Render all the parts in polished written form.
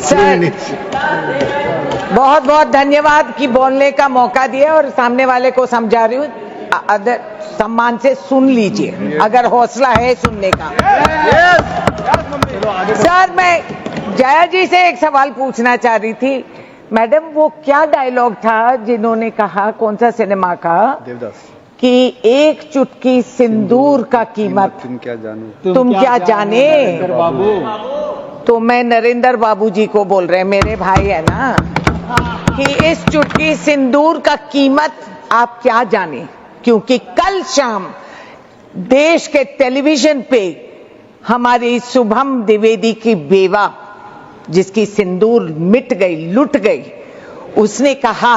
Sir, बहुत बहुत धन्यवाद कि बोलने का मौका दिया और सामने वाले को समझा रही हूँ, सम्मान से सुन लीजिए अगर हौसला है सुनने का। सर, मैं जया जी से एक सवाल पूछना चाह रही थी। मैडम, वो क्या डायलॉग था जिन्होंने कहा, कौन सा सिनेमा का, देवदास, कि एक चुटकी सिंदूर का कीमत तुम क्या जाने। तो मैं नरेंद्र बाबू जी को बोल रहे हैं, मेरे भाई है ना, कि इस चुटकी सिंदूर का कीमत आप क्या जाने, क्योंकि कल शाम देश के टेलीविजन पे हमारी शुभम द्विवेदी की बेवा, जिसकी सिंदूर मिट गई, लुट गई, उसने कहा,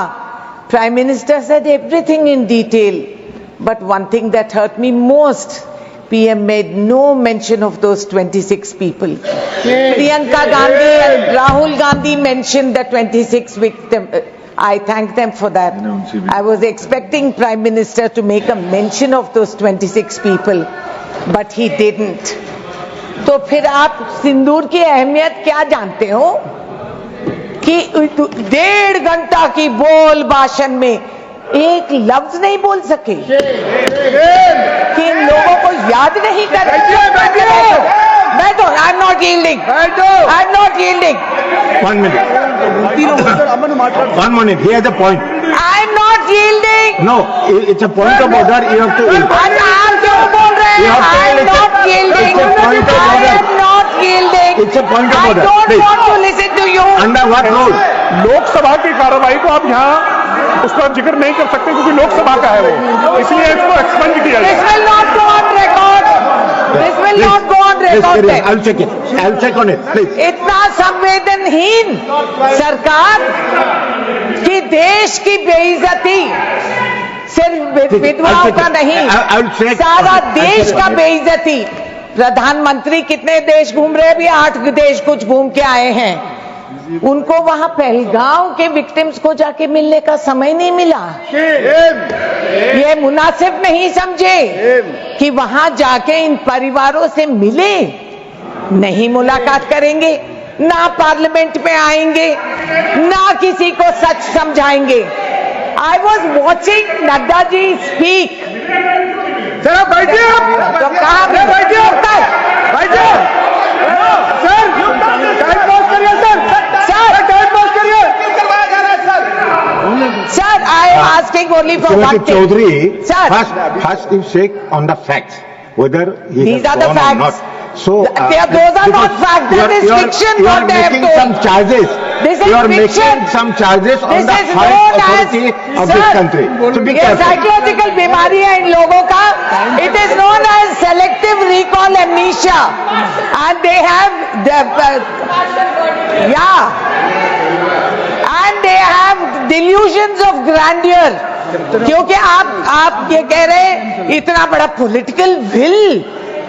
prime minister said everything in detail, but one thing that hurt me most, PM made no mention of those 26 people. Priyanka Gandhi and Rahul Gandhi mentioned the 26 victims. I thank them for that. I was expecting Prime Minister to make a mention of those 26 people, but he didn't. तो फिर आप सिंदूर की अहमियत क्या जानते हो कि 1.5 घंटा की बोल भाषण में एक लफ्ज नहीं बोल सके, कि इन लोगों को याद नहीं कर। बैठो, I am not yielding, I am not yielding. 1 minute, he has a point. I am not yielding. No, it's a point of order, you have to. आप क्यों बोल रहे हैं? I am not yielding, I am not yielding. It's a point of I order. don't Please. want to listen to you. Under what rule? Lok Sabha की कार्रवाई को आप यहाँ उसका जिक्र नहीं कर सकते क्योंकि लोकसभा का है वो, इसलिए इसको एक्सपेंड किया This जाए। will not go on record. This will not go on record. I'll check it. I'll check on it, please. इतना संवेदनहीन सरकार कि देश की बेइज्जती सिर्फ विधवाओं का नहीं, सारा देश का बेइज्जती। प्रधानमंत्री कितने देश घूम रहे हैं, अभी 8 देश कुछ घूम के आए हैं, उनको वहां पहलगांव के विक्टिम्स को जाके मिलने का समय नहीं मिला। ये मुनासिब नहीं समझे कि वहां जाके इन परिवारों से मिले, नहीं मुलाकात करेंगे, ना पार्लियामेंट में आएंगे, ना किसी को सच समझाएंगे। I was watching Nadda ji speak. जरा बैठिए, तो कहा बैठिए, बैठिए सर, टाइम पास करिए सर, टाइम पास करिए। Sir, I am asking only for one thing. Chaudhary, Sir, first you check on the facts, whether he these has are the gone or facts. not. So, those are not facts. That is fiction. You are What they have making told. some charges. This is You are fiction. making some charges on This the is highest known authority as, of sir, this country. So be ये careful. Psychological बीमारी है इन लोगों का। It is known as selective recall amnesia, and they have and they have delusions of grandeur. क्योंकि आप ये कह रहे हैं इतना बड़ा पॉलिटिकल विल,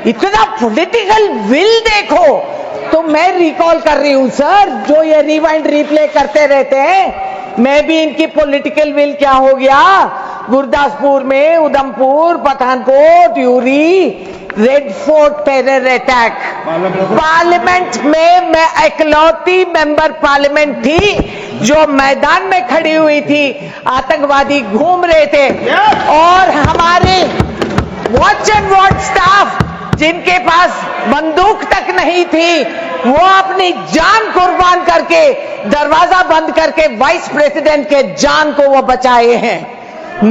इतना पॉलिटिकल विल देखो, तो मैं रिकॉल कर रही हूं सर, जो ये रिवाइंड रिप्ले करते रहते हैं, मैं भी इनकी पॉलिटिकल विल क्या हो गया, गुरदासपुर में, Udhampur, Pathankot, Yuri, red fort terror attack, parliament में मैं इकलौती मेंबर पार्लियामेंट थी जो मैदान में खड़ी हुई थी, आतंकवादी घूम रहे थे और हमारे वॉच एंड वॉच स्टाफ जिनके पास बंदूक तक नहीं थी, वो अपनी जान कुर्बान करके, दरवाजा बंद करके वाइस प्रेसिडेंट के जान को वो बचाए हैं।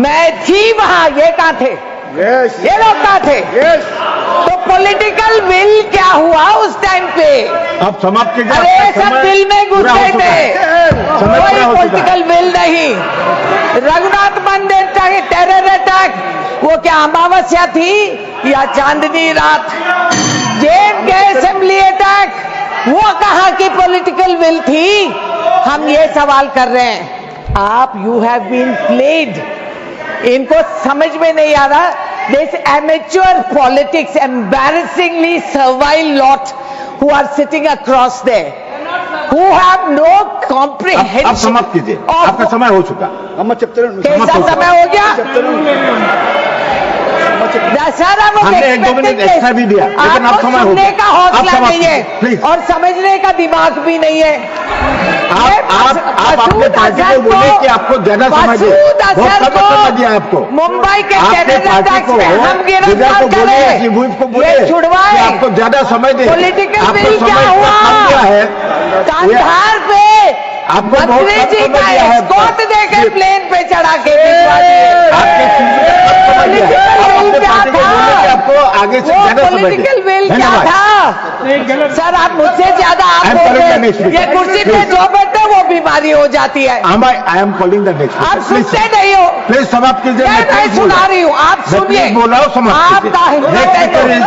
मैं थी वहां, ये कहां थे? ये लोग कहां थे? तो पॉलिटिकल विल क्या हुआ उस टाइम पे? अब समाप्त कीजिए। अरे सब दिल में घुस गए थे, कोई पॉलिटिकल विल नहीं। रघुनाथ मंदिर टेरर अटैक, वो क्या अमावस्या थी या चांदनी रात? जेएनके असेंबली अटैक, वो कहां की पॉलिटिकल विल थी? हम ये सवाल कर रहे हैं। आप यू हैव बीन प्लेड, इनको समझ में नहीं आ रहा। This amateur politics, embarrassingly servile lot who are sitting across there, who have no comprehension. अब समाप्त कीजिए, आपका समय हो चुका। कैसा समय हो गया? सर अब हमने 1-2 मिनट एक्स्ट्रा भी दिया, लेकिन अब समय हो सुनने गया। का अब हौसला समाप्त नहीं है कीजिए, प्लीज। और समझने का दिमाग भी नहीं है। आप अपने पार्टी को बोले कि आपको ज्यादा समय दे, बहुत कम समय दिया आपको। मुंबई के आपने टेररिस्ट पार्टी अटैक्स को में हम लीडर गिरफ्तार को बोले, करें, शिबूत को बोले ये कि छुड़वाए। आपको ज्यादा समय दे। पॉलिटिकल आपको विल क्या समय हुआ? कम दिया है, कांधार पे आपको बहुत मंत्री कम जी समय का दिया है। एस्कॉर्ट देकर प्लेन पे चढ़ा के भिजवा दिए। आपके चीज में कम समय दिया है। आप अपने क्या पार्टी को था? बोले कि आपको आगे से वो ज्यादा समय दे। पॉलिटिकल विल क्या धन्यवाद। था? सर आप मुझसे ज्यादा आप I am बोल calling रहे the next हैं। ये speaker. कुर्सी पे Please. जो बैठते वो बीमारी हो जाती है। I am calling the next. आप सुनते नहीं हो। प्लीज समाप्त कीजिए। मैं सुना रही हूँ, आप मैं सुनिए। प्लीज बोल रहा हूँ, समाप्त आप कीजिए। Next speaker is